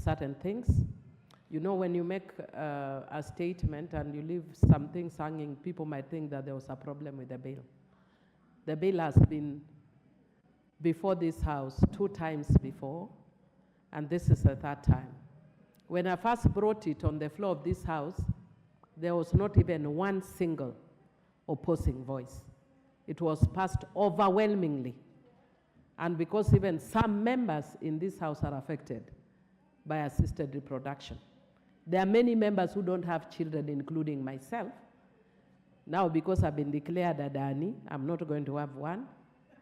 Certain things. You know, when you make a statement and you leave some things hanging, people might think that there was a problem with the bill. The bill has been before this House 2 times before, and this is the 3rd time. When I first brought it on the floor of this House, there was not even one single opposing voice. It was passed overwhelmingly. And because even some members in this House are affected by assisted reproduction. There are many members who don't have children, including myself. Now, because I've been declared a Dani, I'm not going to have one.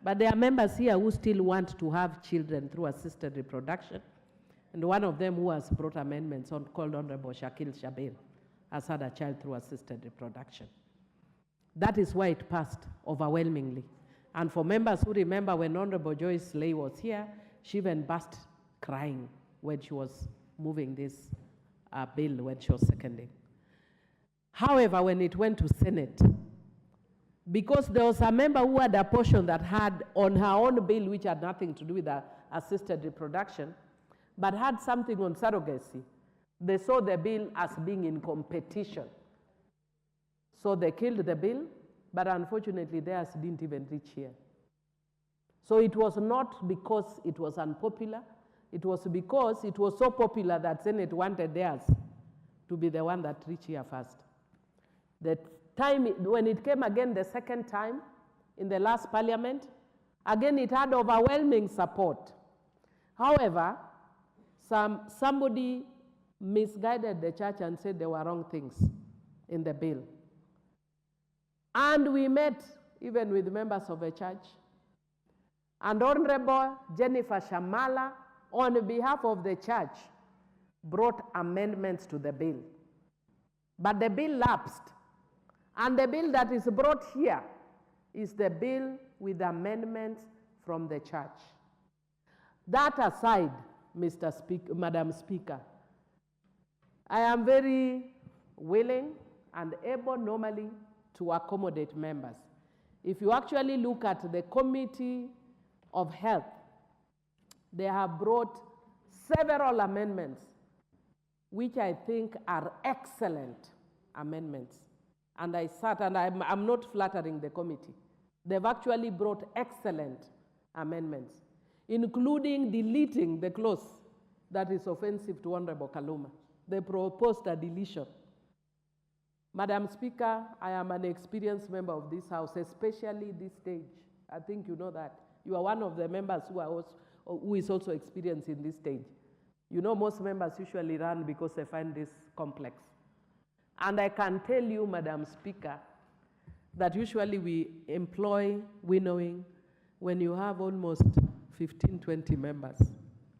But there are members here who still want to have children through assisted reproduction. And one of them who has brought amendments called Honorable Shakil Shabil has had a child through assisted reproduction. That is why it passed overwhelmingly. And for members who remember when Honorable Joyce Lay was here, she even burst crying when she was moving this bill, when she was seconding. However, when it went to Senate, because there was a member who had a portion that had on her own bill, which had nothing to do with the assisted reproduction, but had something on surrogacy, they saw the bill as being in competition. So they killed the bill, but unfortunately theirs didn't even reach here. So it was not because it was unpopular, it was because it was so popular that Senate wanted theirs to be the one that reached here first. The time, when it came again the 2nd time in the last parliament, again it had overwhelming support. However, somebody misguided the church and said there were wrong things in the bill. And we met even with members of the church. And Honorable Jennifer Shamala, on behalf of the church, brought amendments to the bill. But the bill lapsed. And the bill that is brought here is the bill with amendments from the church. That aside, Madam Speaker, I am very willing and able normally to accommodate members. If you actually look at the Committee of Health, they have brought several amendments, which I think are excellent amendments. And I sat, and I'm not flattering the committee. They've actually brought excellent amendments, including deleting the clause that is offensive to Honorable Kaluma. They proposed a deletion. Madam Speaker, I am an experienced member of this House, especially this stage. I think you know that. You are one of the members who is also experienced in this stage. You know, most members usually run because they find this complex. And I can tell you, Madam Speaker, that usually we employ winnowing when you have almost 15, 20 members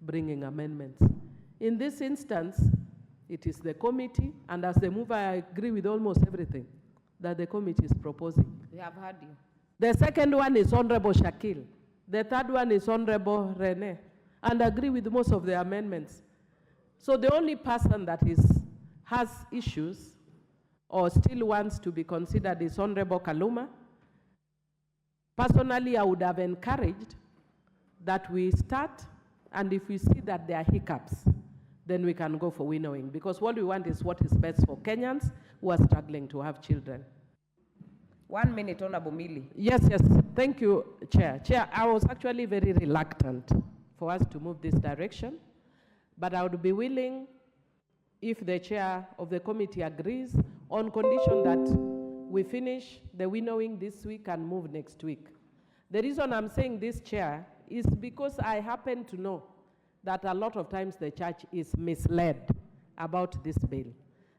bringing amendments. In this instance, it is the committee, and as the mover, I agree with almost everything that the committee is proposing. We have heard you. The second one is Honorable Shakil. The third one is Honorable Rene, and agree with most of the amendments. So the only person that has issues or still wants to be considered is Honorable Kaluma. Personally, I would have encouraged that we start, and if we see that there are hiccups, then we can go for winnowing, because what we want is what is best for Kenyans who are struggling to have children. 1 minute, Honorable Millie. Yes, thank you, Chair. Chair, I was actually very reluctant for us to move this direction, but I would be willing, if the chair of the committee agrees, on condition that we finish the winnowing this week and move next week. The reason I'm saying this, Chair, is because I happen to know that a lot of times the church is misled about this bill.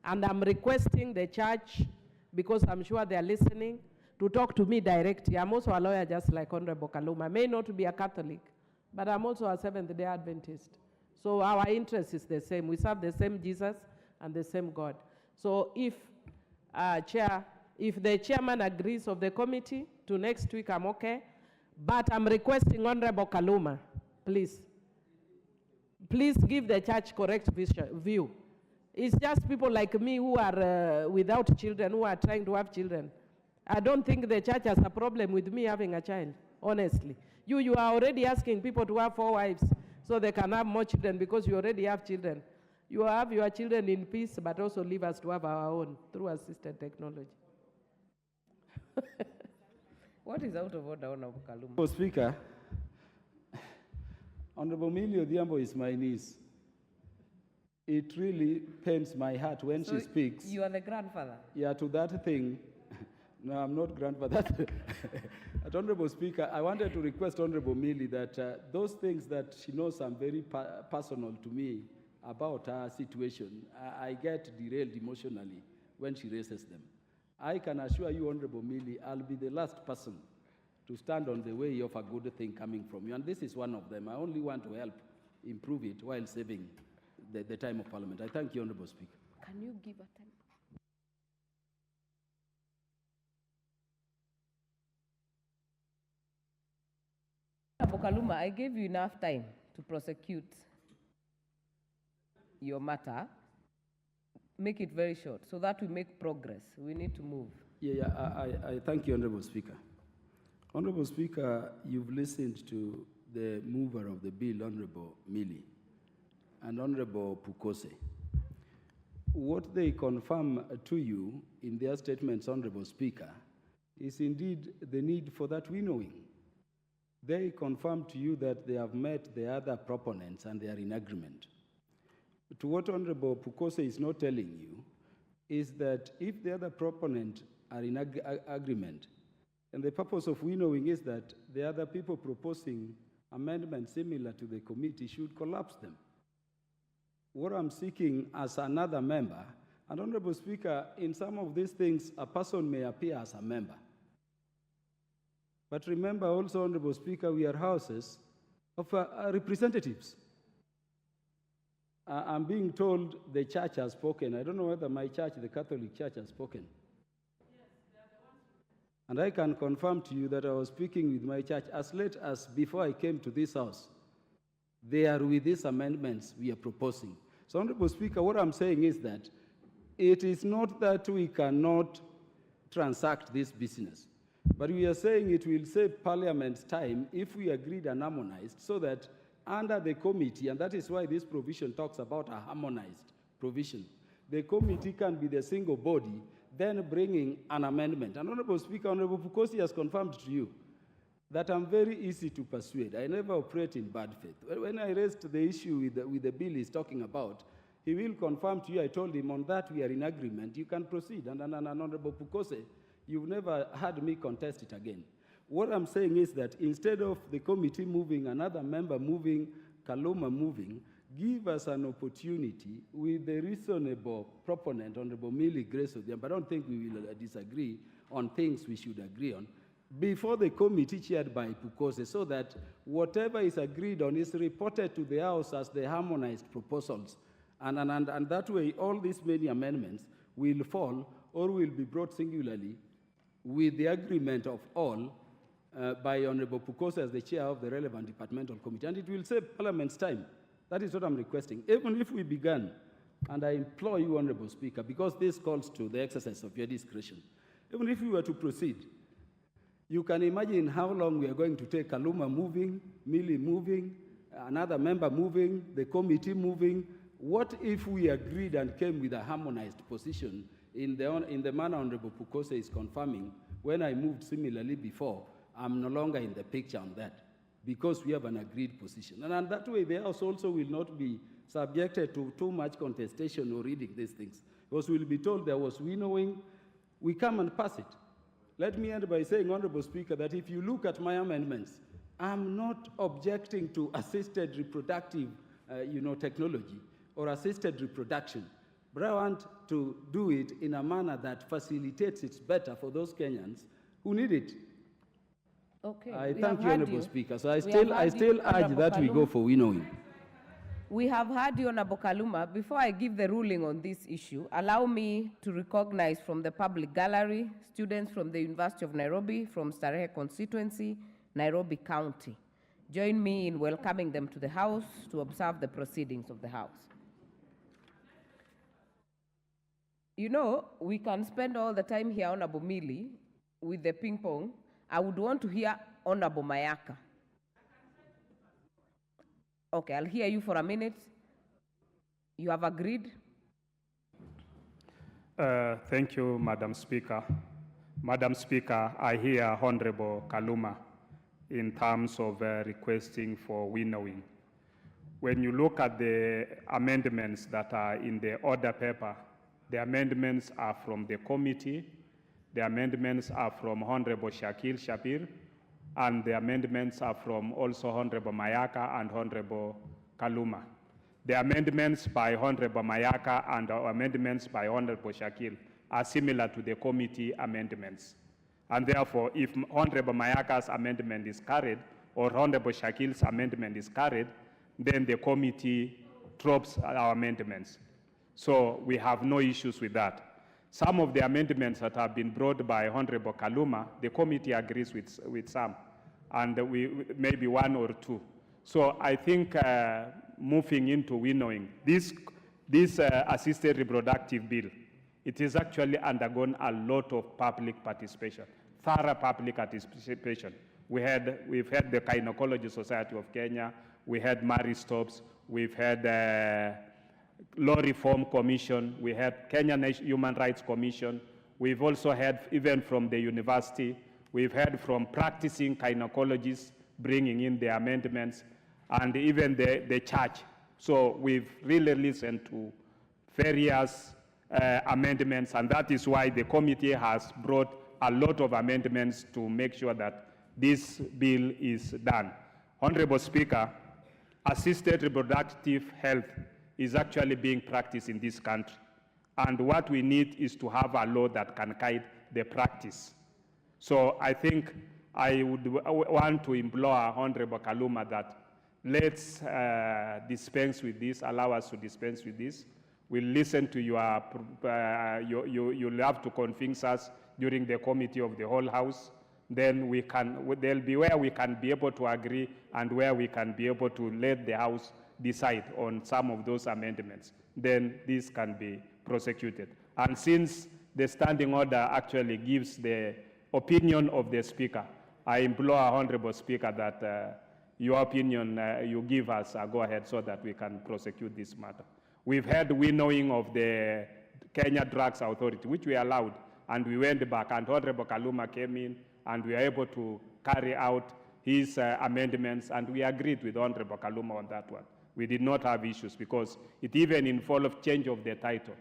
And I'm requesting the church, because I'm sure they're listening, to talk to me directly. I'm also a lawyer just like Honorable Kaluma. I may not be a Catholic, but I'm also a Seventh-day Adventist. So our interest is the same. We serve the same Jesus and the same God. So if the chairman agrees of the committee to next week, I'm okay. But I'm requesting Honorable Kaluma, please give the church correct view. It's just people like me who are without children, who are trying to have children. I don't think the church has a problem with me having a child. honestly. You are already asking people to have 4 wives so they can have more children because you already have children. You have your children in peace, but also leave us to have our own through assisted technology. What is out of order, Honorable Kaluma? Mr. Speaker, Honorable Millie Odhiambo is my niece. It really pains my heart when she speaks. You are the grandfather? Yeah, to that thing. No, I'm not grandfather. But Honorable Speaker, I wanted to request Honorable Millie that those things that she knows are very personal to me about her situation, I get derailed emotionally when she raises them. I can assure you, Honorable Millie, I'll be the last person to stand on the way of a good thing coming from you, and this is one of them. I only want to help improve it while saving the time of Parliament. I thank you, Honorable Speaker. Can you give a time? Honorable Kaluma, I gave you enough time to prosecute your matter. Make it very short so that we make progress. We need to move. I thank you, Honorable Speaker. Honorable Speaker, you've listened to the mover of the bill, Honorable Millie, and Honorable Pukose. What they confirm to you in their statements, Honorable Speaker, is indeed the need for that winnowing. They confirm to you that they have met the other proponents and they are in agreement. To what Honorable Pukose is not telling you is that if the other proponents are in agreement, and the purpose of winnowing is that the other people proposing amendments similar to the committee should collapse them. What I'm seeking as another member, and Honorable Speaker, in some of these things, a person may appear as a member. But remember also, Honorable Speaker, we are houses of representatives. I'm being told the church has spoken. I don't know whether my church, the Catholic Church, has spoken. Yes, they are the ones. And I can confirm to you that I was speaking with my church as late as before I came to this house. They are with these amendments we are proposing. So, Honorable Speaker, what I'm saying is that it is not that we cannot transact this business, but we are saying it will save Parliament's time if we agreed and harmonized so that under the committee, and that is why this provision talks about a harmonized provision, the committee can be the single body, then bringing an amendment. And Honorable Speaker, Honorable Pukosi has confirmed to you that I'm very easy to persuade. I never operate in bad faith. When I raised the issue with the bill he's talking about, he will confirm to you, I told him on that we are in agreement, you can proceed. And Honorable Pukose, you've never had me contest it again. What I'm saying is that instead of the committee moving, another member moving, Kaluma moving, give us an opportunity with the reasonable proponent, Honorable Millie Grace Odhiambo. I don't think we will disagree on things we should agree on, before the committee chaired by Pukose, so that whatever is agreed on is reported to the House as the harmonized proposals. And that way, all these many amendments will fall or will be brought singularly with the agreement of all by Honorable Pukose as the chair of the relevant departmental committee. And it will save Parliament's time. That is what I'm requesting. Even if we began, and I implore you, Honorable Speaker, because this calls to the exercise of your discretion, even if we were to proceed, you can imagine how long we are going to take. Kaluma moving, Millie moving, another member moving, the committee moving. What if we agreed and came with a harmonized position in the manner Honorable Pukose is confirming? When I moved similarly before, I'm no longer in the picture on that because we have an agreed position. And that way, the House also will not be subjected to too much contestation or reading these things. Because we'll be told there was winnowing, we come and pass it. Let me end by saying, Honorable Speaker, that if you look at my amendments, I'm not objecting to assisted reproductive technology or assisted reproduction, but I want to do it in a manner that facilitates it better for those Kenyans who need it. Okay. I thank you, Honorable Speaker. So I still urge that we go for winnowing. We have heard you, Honorable Kaluma. Before I give the ruling on this issue, allow me to recognize from the public gallery students from the University of Nairobi, from Starehe constituency, Nairobi County. Join me in welcoming them to the House to observe the proceedings of the House. You know, we can spend all the time here, Honorable Millie, with the ping pong, I would want to hear Honorable Mayaka. Okay, I'll hear you for a minute. You have agreed? Thank you, Madam Speaker. Madam Speaker, I hear Honorable Kaluma in terms of requesting for winnowing. When you look at the amendments that are in the order paper, the amendments are from the committee, the amendments are from Honorable Shakil Shapir, and the amendments are from also Honorable Mayaka and Honorable Kaluma. The amendments by Honorable Mayaka and amendments by Honorable Shakil are similar to the committee amendments. And therefore, if Honorable Mayaka's amendment is carried or Honorable Shakil's amendment is carried, then the committee drops our amendments. So we have no issues with that. Some of the amendments that have been brought by Honorable Kaluma, the committee agrees with some, and maybe one or two. So I think moving into winnowing, this assisted reproductive bill, it has actually undergone a lot of public participation, thorough public participation. We've had the Gynecology Society of Kenya, we had Mary Stops, we've had Law Reform Commission, we had Kenya Human Rights Commission, we've also had even from the university, we've had from practicing gynecologists bringing in the amendments, and even the church. So we've really listened to various amendments, and that is why the committee has brought a lot of amendments to make sure that this bill is done. Honorable Speaker, assisted reproductive health is actually being practiced in this country. And what we need is to have a law that can guide the practice. So I think I would want to implore Honorable Kaluma that let's dispense with this, allow us to dispense with this. We'll listen to your, you'll have to convince us during the committee of the whole house. Then there'll be where we can be able to agree and where we can be able to let the house decide on some of those amendments. Then this can be prosecuted. And since the standing order actually gives the opinion of the Speaker, I implore Honorable Speaker that your opinion you give us a go-ahead so that we can prosecute this matter. We've had winnowing of the Kenya Drugs Authority, which we allowed, and we went back, and Honorable Kaluma came in, and we were able to carry out his amendments, and we agreed with Honorable Kaluma on that one. We did not have issues because it even involved change of the title.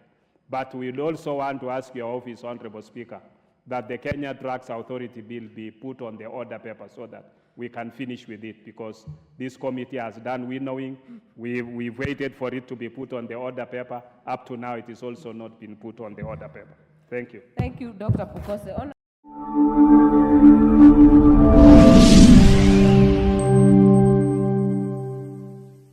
But we also want to ask your office, Honorable Speaker, that the Kenya Drugs Authority bill be put on the order paper so that we can finish with it, because this committee has done winnowing. We've waited for it to be put on the order paper. Up to now, it is also not been put on the order paper. Thank you. Thank you, Dr. Pukose.